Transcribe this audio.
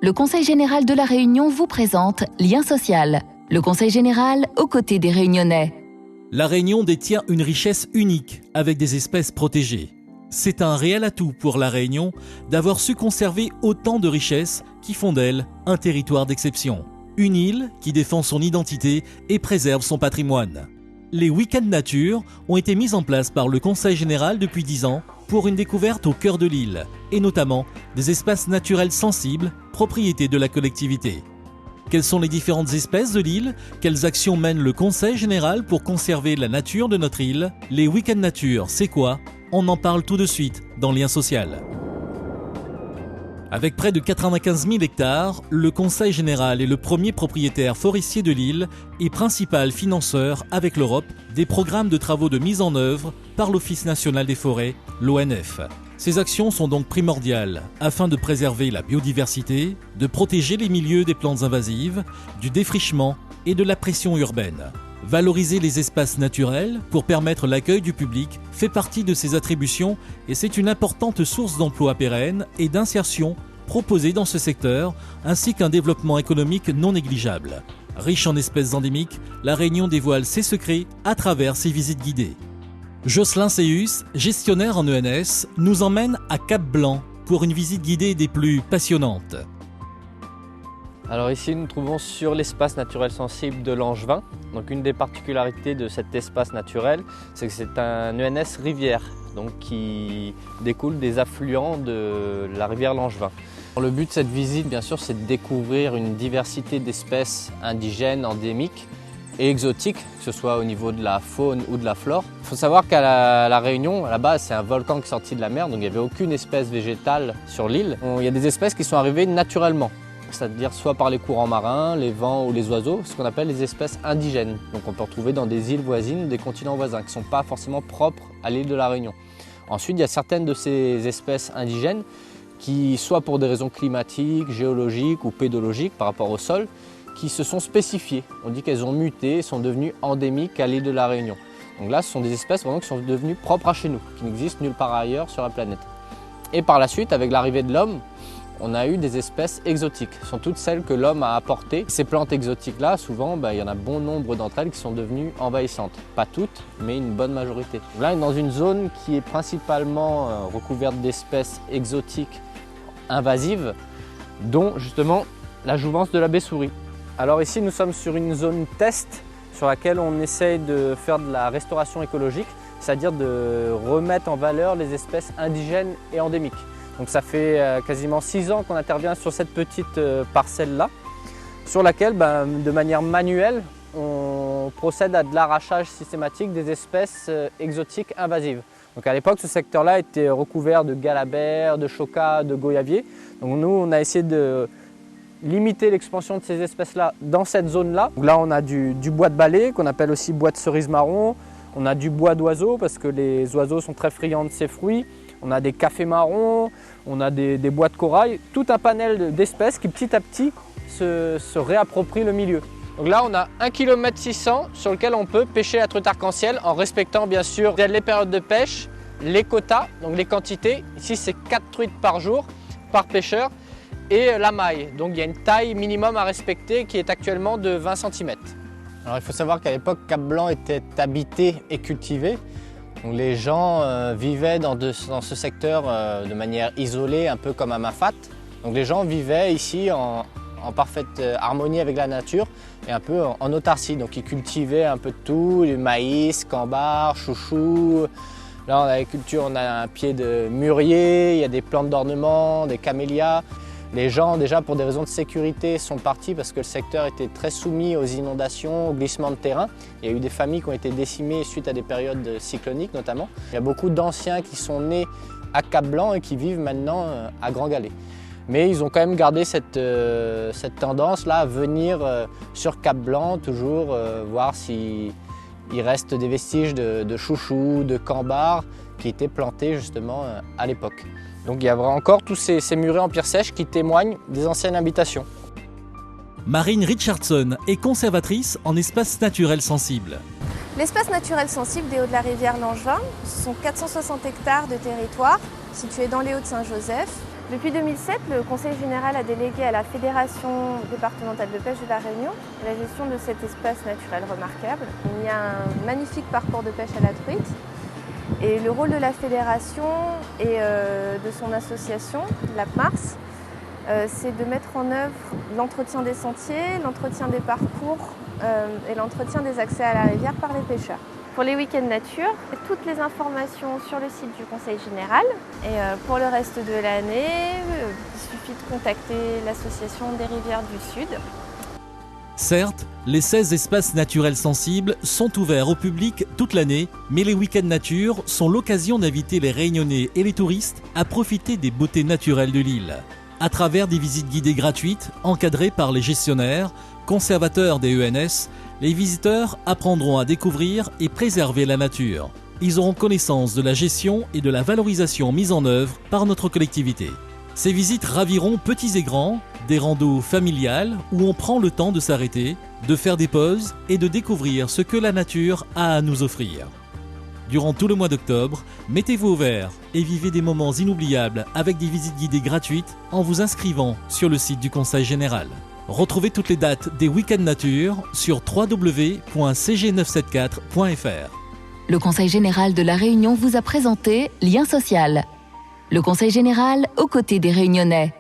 Le Conseil général de la Réunion vous présente Lien social. Le Conseil général aux côtés des Réunionnais. La Réunion détient une richesse unique avec des espèces protégées. C'est un réel atout pour la Réunion d'avoir su conserver autant de richesses qui font d'elle un territoire d'exception. Une île qui défend son identité et préserve son patrimoine. Les week-ends nature ont été mis en place par le Conseil général depuis 10 ans pour une découverte au cœur de l'île et notamment des espaces naturels sensibles, propriété de la collectivité. Quelles sont les différentes espèces de l'île? Quelles actions mène le Conseil général pour conserver la nature de notre île? Les week-ends nature, c'est quoi? On en parle tout de suite dans Lien social. Avec près de 95 000 hectares, le Conseil général est le premier propriétaire forestier de l'île et principal financeur avec l'Europe des programmes de travaux de mise en œuvre par l'Office national des forêts, l'ONF. Ces actions sont donc primordiales afin de préserver la biodiversité, de protéger les milieux des plantes invasives, du défrichement et de la pression urbaine. Valoriser les espaces naturels pour permettre l'accueil du public fait partie de ses attributions et c'est une importante source d'emplois pérennes et d'insertion proposée dans ce secteur, ainsi qu'un développement économique non négligeable. Riche en espèces endémiques, la Réunion dévoile ses secrets à travers ses visites guidées. Jocelyn Séus, gestionnaire en ENS, nous emmène à Cap-Blanc pour une visite guidée des plus passionnantes. Alors ici nous nous trouvons sur l'espace naturel sensible de Langevin. Donc une des particularités de cet espace naturel, c'est que c'est un ENS rivière, donc qui découle des affluents de la rivière Langevin. Le but de cette visite, bien sûr, c'est de découvrir une diversité d'espèces indigènes, endémiques et exotiques, que ce soit au niveau de la faune ou de la flore. Il faut savoir qu'à la Réunion, à la base, c'est un volcan qui est sorti de la mer, donc il n'y avait aucune espèce végétale sur l'île. Il y a des espèces qui sont arrivées naturellement, c'est-à-dire soit par les courants marins, les vents ou les oiseaux, ce qu'on appelle les espèces indigènes. Donc on peut retrouver dans des îles voisines, des continents voisins, qui ne sont pas forcément propres à l'île de la Réunion. Ensuite, il y a certaines de ces espèces indigènes qui, soit pour des raisons climatiques, géologiques ou pédologiques par rapport au sol, qui se sont spécifiées. On dit qu'elles ont muté, sont devenues endémiques à l'île de la Réunion. Donc là, ce sont des espèces vraiment qui sont devenues propres à chez nous, qui n'existent nulle part ailleurs sur la planète. Et par la suite, avec l'arrivée de l'homme, on a eu des espèces exotiques. Ce sont toutes celles que l'homme a apportées. Ces plantes exotiques-là, souvent, il y en a bon nombre d'entre elles qui sont devenues envahissantes. Pas toutes, mais une bonne majorité. Là, on est dans une zone qui est principalement recouverte d'espèces exotiques invasives, dont justement la jouvence de la baie-souris. Alors ici, nous sommes sur une zone test sur laquelle on essaye de faire de la restauration écologique, c'est-à-dire de remettre en valeur les espèces indigènes et endémiques. Donc ça fait quasiment 6 ans qu'on intervient sur cette petite parcelle-là, sur laquelle, de manière manuelle, on procède à de l'arrachage systématique des espèces exotiques invasives. Donc à l'époque, ce secteur-là était recouvert de galabères, de chocas, de goyaviers. Donc nous, on a essayé de limiter l'expansion de ces espèces-là dans cette zone-là. Donc là, on a du bois de balai, qu'on appelle aussi bois de cerise marron. On a du bois d'oiseau, parce que les oiseaux sont très friands de ces fruits. On a des cafés marrons, on a des bois de corail, tout un panel d'espèces qui petit à petit se réapproprient le milieu. Donc là on a 1,6 km sur lequel on peut pêcher la truite arc-en-ciel en respectant bien sûr les périodes de pêche, les quotas, donc les quantités. Ici c'est 4 truites par jour, par pêcheur, et la maille. Donc il y a une taille minimum à respecter qui est actuellement de 20 cm. Alors il faut savoir qu'à l'époque Cap-Blanc était habité et cultivé. Donc les gens vivaient dans ce secteur de manière isolée, un peu comme à Mafate. Donc les gens vivaient ici en parfaite harmonie avec la nature et un peu en autarcie. Donc ils cultivaient un peu de tout, du maïs, cambar, chouchou. Là on a l'agriculture, on a un pied de mûrier, il y a des plantes d'ornement, des camélias. Les gens, déjà pour des raisons de sécurité, sont partis parce que le secteur était très soumis aux inondations, aux glissements de terrain. Il y a eu des familles qui ont été décimées suite à des périodes cycloniques notamment. Il y a beaucoup d'anciens qui sont nés à Cap-Blanc et qui vivent maintenant à Grand Galet. Mais ils ont quand même gardé cette tendance-là à venir sur Cap-Blanc, toujours voir s'il reste des vestiges de chouchous, de cambar qui étaient plantés justement à l'époque. Donc il y a encore tous ces murets en pierre sèche qui témoignent des anciennes habitations. Marine Richardson est conservatrice en espace naturel sensible. L'espace naturel sensible des Hauts-de-la-Rivière Langevin, ce sont 460 hectares de territoire situés dans les Hauts-de-Saint-Joseph. Depuis 2007, le Conseil général a délégué à la Fédération départementale de pêche de la Réunion la gestion de cet espace naturel remarquable. Il y a un magnifique parcours de pêche à la truite et le rôle de la fédération et de son association, l'APMARS, c'est de mettre en œuvre l'entretien des sentiers, l'entretien des parcours et l'entretien des accès à la rivière par les pêcheurs. Pour les week-ends nature, toutes les informations sur le site du Conseil général. Et pour le reste de l'année, il suffit de contacter l'association des rivières du Sud. Certes, les 16 espaces naturels sensibles sont ouverts au public toute l'année, mais les week-ends nature sont l'occasion d'inviter les Réunionnais et les touristes à profiter des beautés naturelles de l'île. À travers des visites guidées gratuites, encadrées par les gestionnaires, conservateurs des ENS, les visiteurs apprendront à découvrir et préserver la nature. Ils auront connaissance de la gestion et de la valorisation mise en œuvre par notre collectivité. Ces visites raviront petits et grands, des randos familiales où on prend le temps de s'arrêter, de faire des pauses et de découvrir ce que la nature a à nous offrir. Durant tout le mois d'octobre, mettez-vous au vert et vivez des moments inoubliables avec des visites guidées gratuites en vous inscrivant sur le site du Conseil général. Retrouvez toutes les dates des week-ends nature sur www.cg974.fr. Le Conseil général de la Réunion vous a présenté Lien social. Le Conseil général aux côtés des Réunionnais.